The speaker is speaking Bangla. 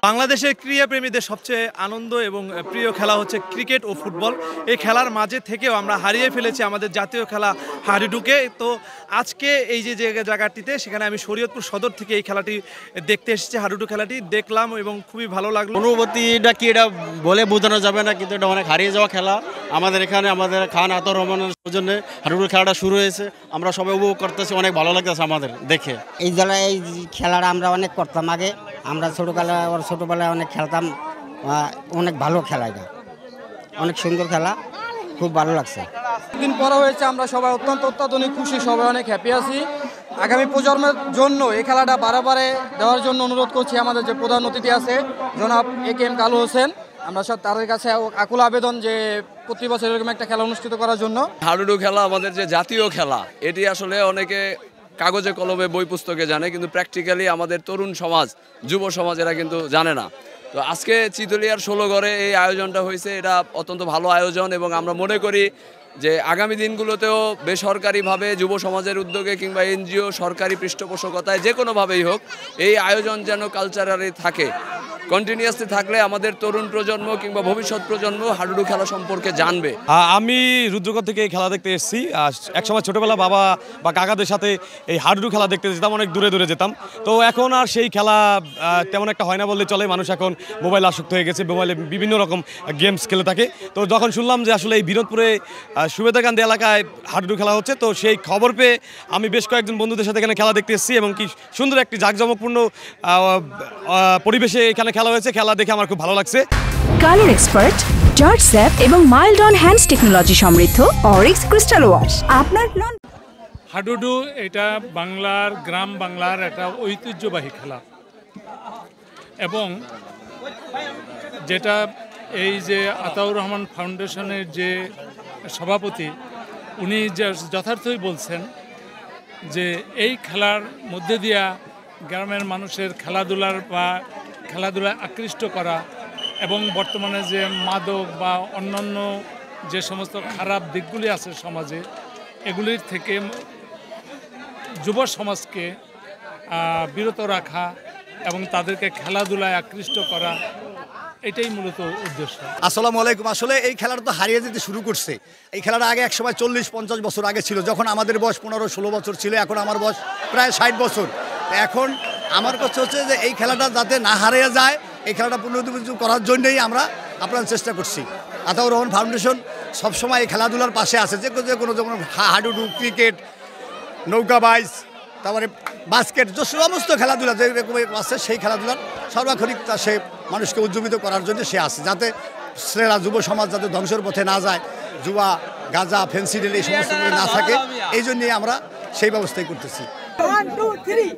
বাংলাদেশের ক্রীড়াপ্রেমীদের সবচেয়ে আনন্দ এবং প্রিয় খেলা হচ্ছে ক্রিকেট ও ফুটবল। এই খেলার মাঝে থেকেও আমরা হারিয়ে ফেলেছি আমাদের জাতীয় খেলা হাডুডুকে। তো আজকে এই যে জায়গাটিতে, সেখানে আমি শরীয়তপুর সদর থেকে এই খেলাটি দেখতে এসেছি। হাডুডু খেলাটি দেখলাম এবং খুবই ভালো লাগলো। অনুভূতিটা কি এটা বলে বোঝানো যাবে না, কিন্তু এটা অনেক হারিয়ে যাওয়া খেলা। আমাদের এখানে আমাদের খান আতর রহমানের সৌজন্যে হাডুডু খেলাটা শুরু হয়েছে, আমরা সবাই উপভোগ করতেছি, অনেক ভালো লাগতেছে আমাদের দেখে। এই খেলাটা আমরা অনেক করতাম আগে, আমরা ছোটোবেলায় অনেক খেলতাম, অনেক ভালো খেলা, এটা অনেক সুন্দর খেলা, খুব ভালো লাগছে। দিন পরে হয়েছে, আমরা সবাই অত্যাধুনিক খুশি, সবাই অনেক হ্যাপি আছি। আগামী প্রজন্মের জন্য এই খেলাটা বারে দেওয়ার জন্য অনুরোধ করছি আমাদের যে প্রধান অতিথি আছে জনাব AKM কালু হোসেন, আমরা সব তাদের কাছে আকুল আবেদন যে প্রতি বছর এরকম একটা খেলা অনুষ্ঠিত করার জন্য। হাডুডু খেলা আমাদের যে জাতীয় খেলা, এটি আসলে অনেকে কাগজে কলমে বই পুস্তকে জানে, কিন্তু প্র্যাকটিক্যালি আমাদের তরুণ সমাজ, যুব সমাজ এরা কিন্তু জানে না। তো আজকে চিতলিয়ার 16 ঘরে এই আয়োজনটা হয়েছে, এটা অত্যন্ত ভালো আয়োজন এবং আমরা মনে করি যে আগামী দিনগুলোতেও বেসরকারিভাবে যুব সমাজের উদ্যোগে কিংবা NGO সরকারি পৃষ্ঠপোষকতায় যে কোনোভাবেই হোক এই আয়োজন যেন কালচারালি থাকে, কন্টিনিউয়াসলি থাকলে আমাদের তরুণ প্রজন্ম কিংবা ভবিষ্যৎ প্রজন্ম হাডুডু খেলা সম্পর্কে জানবে। আমি রুদ্রগড় থেকে এই খেলা দেখতে এসেছি। একসময় ছোটোবেলা বাবা বা কাকাদের সাথে এই হাডুডু খেলা দেখতে যেতাম, অনেক দূরে যেতাম। তো এখন আর সেই খেলা তেমন একটা হয় না বললে চলে, মানুষ এখন মোবাইল আসক্ত হয়ে গেছে, মোবাইলে বিভিন্ন রকম গেমস খেলে থাকে। তো যখন শুনলাম যে আসলে এই বিনোদপুরে সুবেদাকান্দি এলাকায় হাডুডু খেলা হচ্ছে, তো সেই খবর পেয়ে আমি বেশ কয়েকজন বন্ধুদের সাথে এখানে খেলা দেখতে এসেছি এবং কি সুন্দর একটি জাঁকজমকপূর্ণ পরিবেশে এখানে খেলা হয়েছে। খেলা দেখে আমার খুব ভালো লাগছে। কালার এক্সপার্ট, জর্জ স্যাপ এবং মাইল্ড অন হ্যান্ডস টেকনোলজি সমৃদ্ধ অরিক্স ক্রিস্টাল ওয়াশ আপনার নন। হাডুডু এটা গ্রাম বাংলার একটা ঐতিহ্যবাহী খেলা, এবং যেটা এই যে আতাউর রহমান ফাউন্ডেশনের যে সভাপতি, উনি যথার্থই বলছেন যে এই খেলার মধ্যে দিয়া গ্রামের মানুষের খেলাধুলায় আকৃষ্ট করা এবং বর্তমানে যে মাদক বা অন্যান্য যে সমস্ত খারাপ দিকগুলি আছে সমাজে, এগুলির থেকে যুব সমাজকে বিরত রাখা এবং তাদেরকে খেলাধুলায় আকৃষ্ট করা, এটাই মূলত উদ্দেশ্য। আসসালামু আলাইকুম। আসলে এই খেলাটা তো হারিয়ে যেতে শুরু করছে। এই খেলাটা আগে একসময় 40-50 বছর আগে ছিল, যখন আমাদের বয়স 15-16 বছর ছিল। এখন আমার বয়স প্রায় 60 বছর। এখন আমার কথা হচ্ছে যে এই খেলাটা যাতে না হারিয়ে যায়, এই খেলাটা পুনরুজ্জীবিত করার জন্যই আমরা আপনার চেষ্টা করছি। আতাউর রহমান ফাউন্ডেশন সবসময় এই খেলাধুলার পাশে আছে, যে কোনো যেমন হাডুডু, ক্রিকেট, নৌকাবাইজ, তারপরে বাস্কেট, যে সমস্ত খেলাধুলা যেরকম আছে সেই খেলাধুলার সর্বাক্ষণিক সে মানুষকে উজ্জীবিত করার জন্য সে আছে, যাতে ছেলেরা, যুব সমাজ যাতে ধ্বংসের পথে না যায়, জুয়া, গাঁজা, ফেন্সিডিল এই সমস্ত না থাকে, এই জন্যই আমরা সেই ব্যবস্থাই করতেছি। 1 2 3